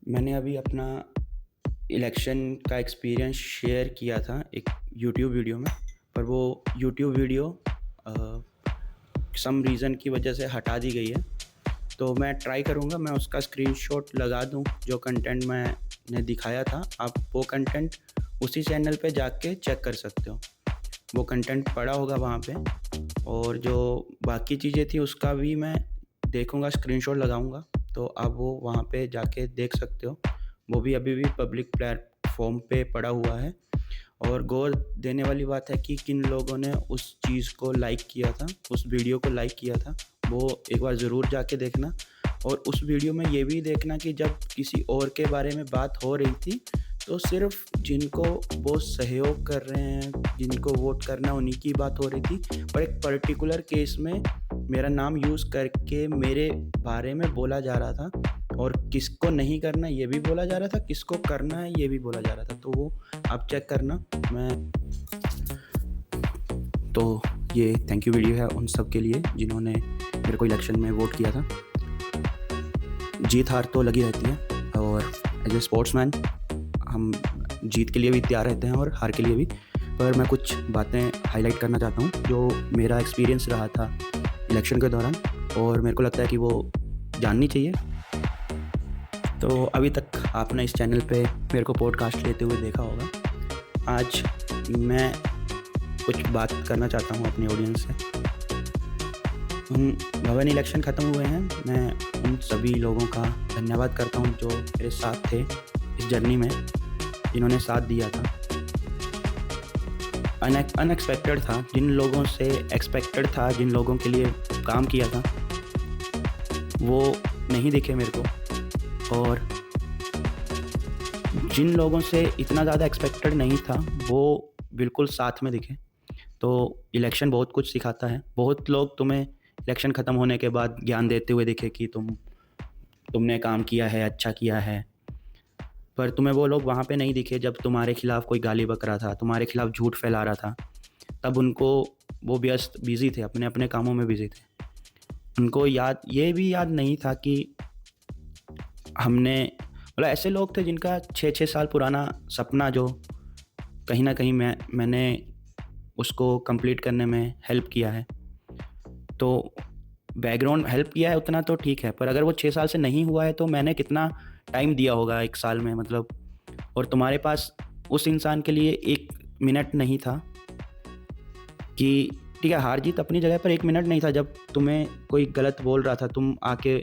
मैंने अभी अपना इलेक्शन का एक्सपीरियंस शेयर किया था एक यूट्यूब वीडियो में, पर वो यूट्यूब वीडियो सम रीज़न की वजह से हटा दी गई है। तो मैं ट्राई करूँगा मैं उसका स्क्रीनशॉट लगा दूँ, जो कंटेंट मैंने दिखाया था। आप वो कंटेंट उसी चैनल पे जाके चेक कर सकते हो। वो कंटेंट पड़ा होगा वहाँ पे, और जो बाकी चीज़ें थी उसका भी मैं देखूँगा, स्क्रीनशॉट लगाऊँगा, तो आप वो वहाँ पे जाके देख सकते हो। वो भी अभी भी पब्लिक प्लेटफ़ॉर्म पे पड़ा हुआ है। और गौर देने वाली बात है कि किन लोगों ने उस चीज़ को लाइक किया था, उस वीडियो को लाइक किया था, वो एक बार ज़रूर जाके देखना। और उस वीडियो में ये भी देखना कि जब किसी और के बारे में बात हो रही थी, तो सिर्फ़ जिनको वो सहयोग कर रहे हैं, जिनको वोट करना है, उन्हीं की बात हो रही थी। पर एक पर्टिकुलर केस में मेरा नाम यूज़ करके मेरे बारे में बोला जा रहा था, और किसको नहीं करना ये भी बोला जा रहा था, किसको करना है ये भी बोला जा रहा था। तो वो आप चेक करना। मैं तो ये थैंक यू वीडियो है उन सब के लिए जिन्होंने मेरे को इलेक्शन में वोट किया था। जीत हार तो लगी रहती है, और एज ए स्पोर्ट्समैन हम जीत के लिए भी तैयार रहते हैं और हार के लिए भी। पर मैं कुछ बातें हाईलाइट करना चाहता हूँ जो मेरा एक्सपीरियंस रहा था इलेक्शन के दौरान, और मेरे को लगता है कि वो जाननी चाहिए। तो अभी तक आपने इस चैनल पे मेरे को पॉडकास्ट लेते हुए देखा होगा। आज मैं कुछ बात करना चाहता हूँ अपनी ऑडियंस से। भवन इलेक्शन ख़त्म हुए हैं। मैं उन सभी लोगों का धन्यवाद करता हूँ जो मेरे साथ थे इस जर्नी में, जिन्होंने साथ दिया था। अनएक्सपेक्टेड था, जिन लोगों से एक्सपेक्टेड था, जिन लोगों के लिए काम किया था, वो नहीं दिखे मेरे को। और जिन लोगों से इतना ज़्यादा एक्सपेक्टेड नहीं था, वो बिल्कुल साथ में दिखे। तो इलेक्शन बहुत कुछ सिखाता है। बहुत लोग तुम्हें इलेक्शन ख़त्म होने के बाद ज्ञान देते हुए दिखे कि तुमने काम किया है, अच्छा किया है। पर तुम्हें वो लोग वहाँ पे नहीं दिखे जब तुम्हारे खिलाफ कोई गाली बक रहा था, तुम्हारे खिलाफ झूठ फैला रहा था। तब उनको वो बिज़ी थे, अपने अपने कामों में बिज़ी थे। उनको ये भी याद नहीं था कि हमने मतलब ऐसे लोग थे जिनका 6-6 साल पुराना सपना, जो कहीं न कहीं मैंने उसको कंप्लीट करने में हेल्प किया है। तो बैकग्राउंड हेल्प किया है उतना तो ठीक है, पर अगर वो 6 साल से नहीं हुआ है तो मैंने कितना टाइम दिया होगा 1 साल में, मतलब। और तुम्हारे पास उस इंसान के लिए 1 मिनट नहीं था कि ठीक है, हार जीत अपनी जगह पर 1 मिनट नहीं था जब तुम्हें कोई गलत बोल रहा था, तुम आके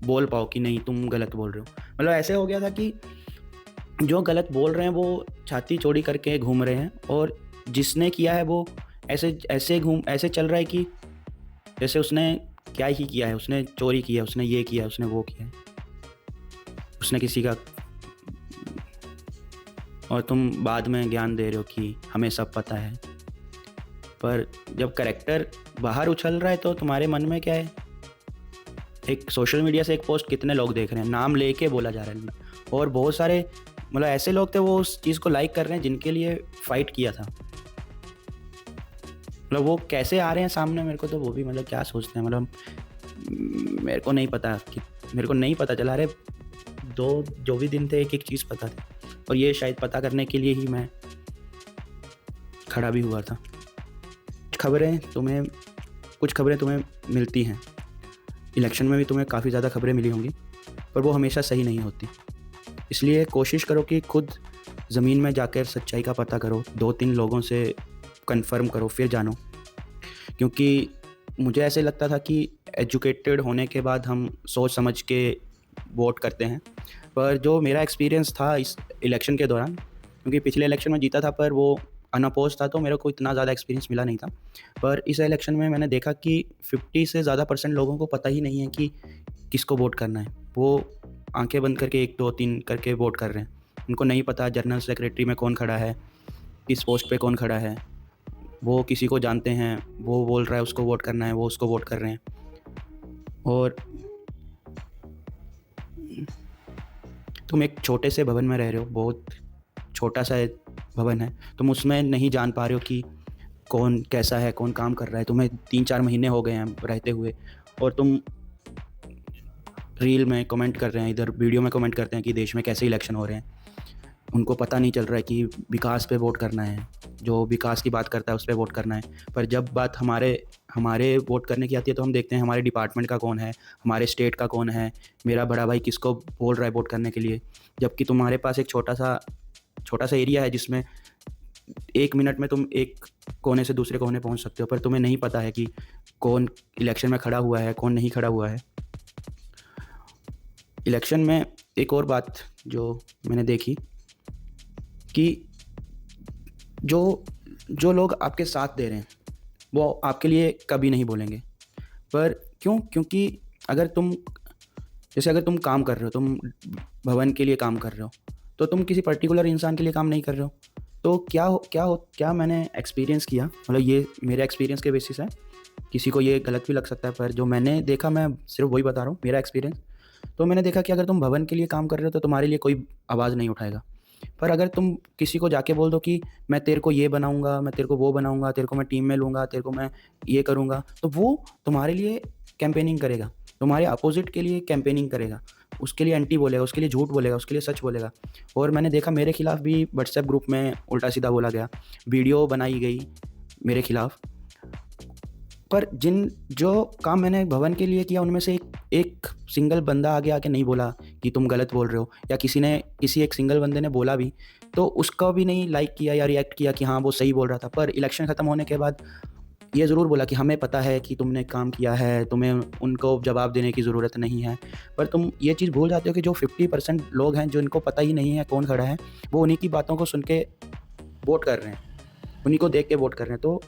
बोल पाओ कि नहीं तुम गलत बोल रहे हो। मतलब ऐसे हो गया था कि जो गलत बोल रहे हैं वो छाती चौड़ी करके घूम रहे हैं, और जिसने किया है वो ऐसे चल रहा है कि जैसे उसने क्या ही किया है, उसने चोरी की है, उसने ये किया है, उसने वो किया है, उसने किसी का। और तुम बाद में ज्ञान दे रहे हो कि हमें सब पता है। पर जब करैक्टर बाहर उछल रहा है तो तुम्हारे मन में क्या है? एक सोशल मीडिया से एक पोस्ट कितने लोग देख रहे हैं, नाम लेके बोला जा रहा है, और बहुत सारे मतलब ऐसे लोग थे वो उस चीज़ को लाइक कर रहे हैं जिनके लिए फाइट किया था। मतलब वो कैसे आ रहे हैं सामने मेरे को, तो वो भी मतलब क्या सोचते हैं, मतलब मेरे को नहीं पता कि मेरे को नहीं पता चला। अरे दो जो भी दिन थे एक एक चीज़ पता थी, और ये शायद पता करने के लिए ही मैं खड़ा भी हुआ था। कुछ खबरें तुम्हें मिलती हैं इलेक्शन में भी, तुम्हें काफ़ी ज़्यादा खबरें मिली होंगी, पर वो हमेशा सही नहीं होती। इसलिए कोशिश करो कि खुद ज़मीन में जाकर सच्चाई का पता करो, 2-3 लोगों से कंफर्म करो, फिर जानो। क्योंकि मुझे ऐसे लगता था कि एजुकेटेड होने के बाद हम सोच समझ के वोट करते हैं, पर जो मेरा एक्सपीरियंस था इस इलेक्शन के दौरान, क्योंकि पिछले इलेक्शन में जीता था पर वो अनअपोज़ था, तो मेरे को इतना ज़्यादा एक्सपीरियंस मिला नहीं था। पर इस इलेक्शन में मैंने देखा कि 50 से ज़्यादा % लोगों को पता ही नहीं है कि किसको वोट करना है। वो आंखें बंद करके 1, 2, 3 करके वोट कर रहे हैं। उनको नहीं पता जनरल सेक्रेटरी में कौन खड़ा है, किस पोस्ट पे कौन खड़ा है। वो किसी को जानते हैं, वो बोल रहा है उसको वोट करना है, वो उसको वोट कर रहे हैं। और तुम एक छोटे से भवन में रह रहे हो, बहुत छोटा सा भवन है, तुम उसमें नहीं जान पा रहे हो कि कौन कैसा है, कौन काम कर रहा है। तुम्हें 3-4 महीने हो गए हैं रहते हुए, और तुम रील में कमेंट कर रहे हैं, इधर वीडियो में कमेंट करते हैं कि देश में कैसे इलेक्शन हो रहे हैं। उनको पता नहीं चल रहा है कि विकास पे वोट करना है, जो विकास की बात करता है उस पे वोट करना है। पर जब बात हमारे हमारे वोट करने की आती है तो हम देखते हैं हमारे डिपार्टमेंट का कौन है, हमारे स्टेट का कौन है, मेरा बड़ा भाई किसको बोल रहा है वोट करने के लिए। जबकि तुम्हारे पास एक छोटा सा एरिया है जिसमें 1 मिनट में तुम एक कोने से दूसरे कोने पहुंच सकते हो, पर तुम्हें नहीं पता है कि कौन इलेक्शन में खड़ा हुआ है, कौन नहीं खड़ा हुआ है। इलेक्शन में एक और बात जो मैंने देखी कि जो जो लोग आपके साथ दे रहे हैं वो आपके लिए कभी नहीं बोलेंगे। पर क्यों? क्योंकि अगर तुम अगर तुम काम कर रहे हो, तुम भवन के लिए काम कर रहे हो, तो तुम किसी पर्टिकुलर इंसान के लिए काम नहीं कर रहे हो। तो क्या मैंने एक्सपीरियंस किया, मतलब ये मेरे एक्सपीरियंस के बेसिस है, किसी को ये गलत भी लग सकता है, पर जो मैंने देखा मैं सिर्फ वही बता रहा हूँ, मेरा एक्सपीरियंस। तो मैंने देखा कि अगर तुम भवन के लिए काम कर रहे हो तो तुम्हारे लिए कोई आवाज़ नहीं उठाएगा। पर अगर तुम किसी को जाके बोल दो कि मैं तेरे को ये बनाऊंगा, मैं तेरे को वो बनाऊंगा, तेरे को मैं टीम में लूँगा, तेरे को मैं ये करूँगा, तो वो तुम्हारे लिए कैंपेनिंग करेगा, तुम्हारे अपोजिट के लिए कैंपेनिंग करेगा, उसके लिए एंटी बोलेगा, उसके लिए झूठ बोलेगा, उसके लिए सच बोलेगा। और मैंने देखा मेरे खिलाफ भी व्हाट्सएप ग्रुप में उल्टा सीधा बोला गया, वीडियो बनाई गई मेरे खिलाफ। पर जो काम मैंने भवन के लिए किया उनमें से एक सिंगल बंदा आगे आके नहीं बोला कि तुम गलत बोल रहे हो, या किसी एक सिंगल बंदे ने बोला भी तो उसका भी नहीं लाइक किया या रिएक्ट किया कि हाँ वो सही बोल रहा था। पर इलेक्शन ख़त्म होने के बाद ये ज़रूर बोला कि हमें पता है कि तुमने काम किया है, तुम्हें उनको जवाब देने की ज़रूरत नहीं है। पर तुम ये चीज़ भूल जाते हो कि जो 50% लोग हैं, जो इनको पता ही नहीं है कौन खड़ा है, वो उन्हीं की बातों को सुन के वोट कर रहे हैं, उन्हीं को देख के वोट कर रहे हैं। तो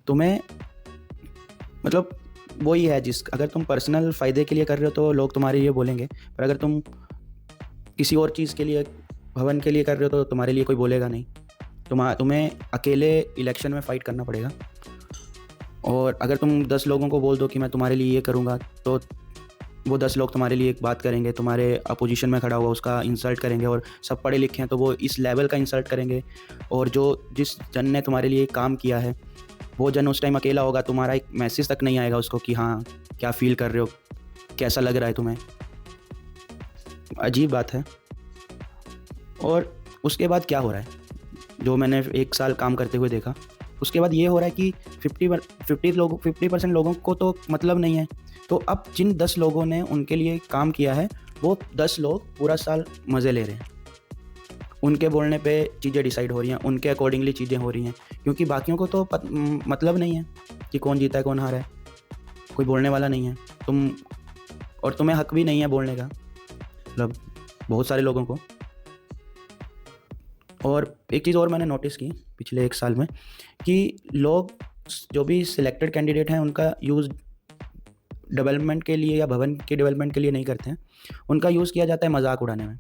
तुम्हें मतलब वही है, अगर तुम पर्सनल फ़ायदे के लिए कर रहे हो तो लोग तुम्हारे लिए बोलेंगे, पर अगर तुम किसी और चीज़ के लिए, भवन के लिए कर रहे हो, तो तुम्हारे लिए कोई बोलेगा नहीं। तुम्हें अकेले इलेक्शन में फ़ाइट करना पड़ेगा। और अगर तुम 10 लोगों को बोल दो कि मैं तुम्हारे लिए ये करूँगा, तो वो 10 लोग तुम्हारे लिए एक बात करेंगे, तुम्हारे अपोजिशन में खड़ा हुआ उसका इंसल्ट करेंगे, और सब पढ़े लिखे हैं तो वो इस लेवल का इंसल्ट करेंगे। और जिस जन ने तुम्हारे लिए काम किया है वो जन उस टाइम अकेला होगा, तुम्हारा एक मैसेज तक नहीं आएगा उसको कि हाँ क्या फ़ील कर रहे हो, कैसा लग रहा है तुम्हें। अजीब बात है। और उसके बाद क्या हो रहा है, जो मैंने 1 साल काम करते हुए देखा, उसके बाद ये हो रहा है कि 50% लोगों को तो मतलब नहीं है। तो अब जिन 10 लोगों ने उनके लिए काम किया है, वो 10 लोग पूरा साल मज़े ले रहे हैं, उनके बोलने पे चीज़ें डिसाइड हो रही हैं, उनके अकॉर्डिंगली चीज़ें हो रही हैं, क्योंकि बाकियों को तो मतलब नहीं है कि कौन जीता है कौन हारा है, कोई बोलने वाला नहीं है। और तुम्हें हक भी नहीं है बोलने का, मतलब बहुत सारे लोगों को। और एक चीज़ और मैंने नोटिस की पिछले 1 साल में, कि लोग जो भी सिलेक्टेड कैंडिडेट हैं उनका यूज़ डेवलपमेंट के लिए या भवन के डेवलपमेंट के लिए नहीं करते हैं, उनका यूज़ किया जाता है मजाक उड़ाने में।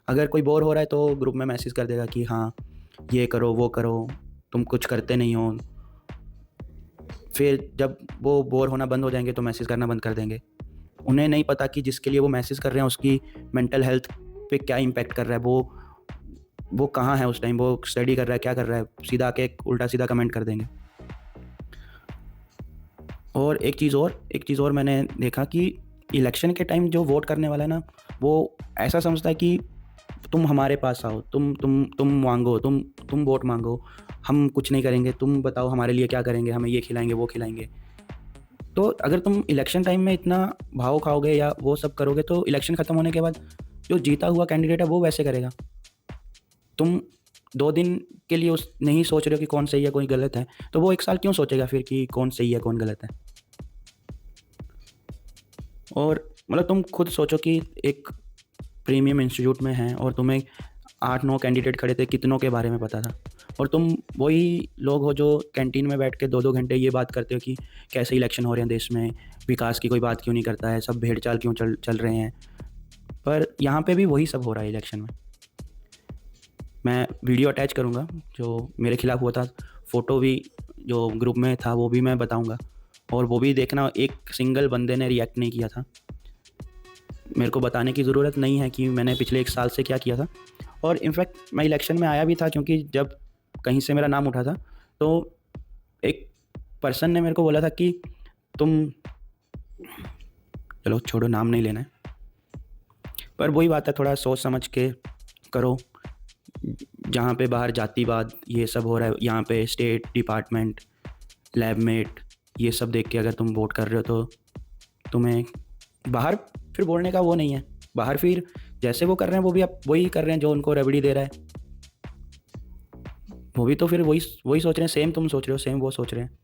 अगर कोई बोर हो रहा है तो ग्रुप में मैसेज कर देगा कि हाँ ये करो वो करो, तुम कुछ करते नहीं हो। फिर जब वो बोर होना बंद हो जाएंगे तो मैसेज करना बंद कर देंगे। उन्हें नहीं पता कि जिसके लिए वो मैसेज कर रहे हैं उसकी मेंटल हेल्थ पे क्या इम्पैक्ट कर रहा है, वो कहाँ है उस टाइम, वो स्टडी कर रहा है, क्या कर रहा है, सीधा आके उल्टा सीधा कमेंट कर देंगे। और एक चीज़ और मैंने देखा कि इलेक्शन के टाइम जो वोट करने वाला है ना, वो ऐसा समझता है कि तुम हमारे पास आओ, तुम मांगो, तुम वोट मांगो, हम कुछ नहीं करेंगे, तुम बताओ हमारे लिए क्या करेंगे, हमें ये खिलाएंगे वो खिलाएंगे। तो अगर तुम इलेक्शन टाइम में इतना भाव खाओगे या वो सब करोगे तो इलेक्शन ख़त्म होने के बाद जो जीता हुआ कैंडिडेट है वो वैसे करेगा। तुम 2 दिन के लिए उस नहीं सोच रहे हो कि कौन सही है कौन गलत है, तो वो 1 साल क्यों सोचेगा फिर कि कौन सही है कौन गलत है। और मतलब तुम खुद सोचो कि एक प्रीमियम इंस्टीट्यूट में हैं और तुम्हें 8-9 कैंडिडेट खड़े थे, कितनों के बारे में पता था, और तुम वही लोग हो जो कैंटीन में बैठ के 2-2 घंटे ये बात करते हो कि कैसे इलेक्शन हो रहे हैं देश में, विकास की कोई बात क्यों नहीं करता है, सब भेड़ चाल क्यों चल रहे हैं। पर यहाँ पे भी वही सब हो रहा है इलेक्शन में। मैं वीडियो अटैच करूँगा जो मेरे खिलाफ हुआ था, फ़ोटो भी जो ग्रुप में था वो भी मैं बताऊँगा, और वो भी देखना, एक सिंगल बंदे ने रिएक्ट नहीं किया था। मेरे को बताने की ज़रूरत नहीं है कि मैंने पिछले 1 साल से क्या किया था। और इनफैक्ट मैं इलेक्शन में आया भी था, क्योंकि जब कहीं से मेरा नाम उठा था तो एक पर्सन ने मेरे को बोला था कि तुम, चलो छोड़ो नाम नहीं लेना है, पर वही बात है, थोड़ा सोच समझ के करो। जहाँ पे बाहर जातिवाद ये सब हो रहा है, यहाँ पे स्टेट डिपार्टमेंट, लैबमेट, ये सब देख के अगर तुम वोट कर रहे हो तो तुम्हें बाहर फिर बोलने का वो नहीं है। बाहर फिर जैसे वो कर रहे हैं वो भी अब वही कर रहे हैं जो उनको रबड़ी दे रहा है। वो भी तो फिर वही वही सोच रहे हैं, सेम तुम सोच रहे हो, सेम वो सोच रहे हैं।